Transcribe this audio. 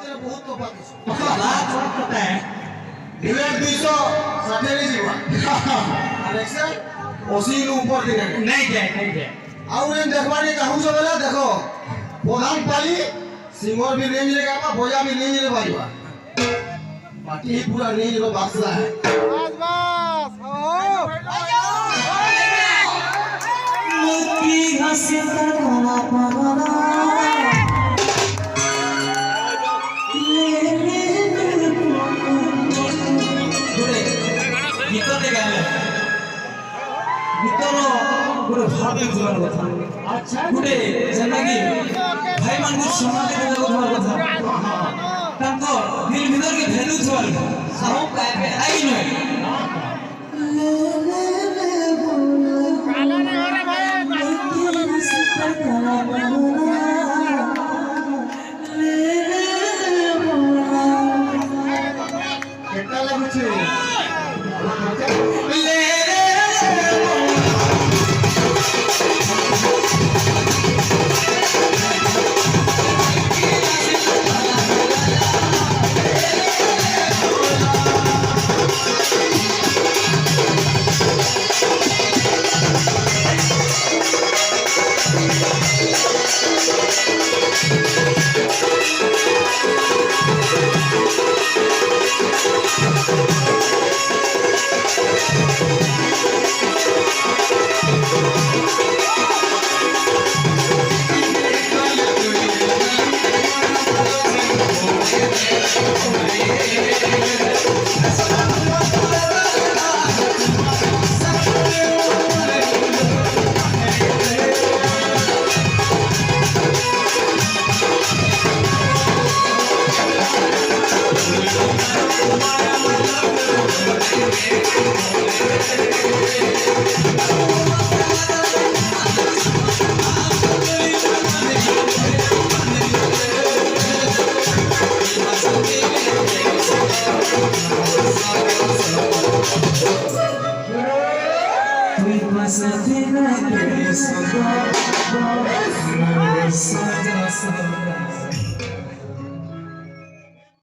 ଭିତରେ ବହୁତ ତଫାତ ଅଛି। लाख पता है डिबेट 260 रे जीवा इलेक्शन 80 नु ऊपर दिने नहीं जाए आउ रे देखबानी चाहू छ बेला देखो प्रधान पाली सिंगर भी रेंज रे कामा भोजा भी रेंज रे बाजवा पार्टी ही पूरा रेंज रो बादशाह है बस मुक्की हंसी करना पागला भाभी जुआर कथा अच्छा गुटे जनागी भाई मान को सम्मान दे जुआर कथा तांको दिल भीतर के वैल्यू जुआर साहू काय पे आई न काला ने घरे भाई केटा लागु छे Sweet, my Satina,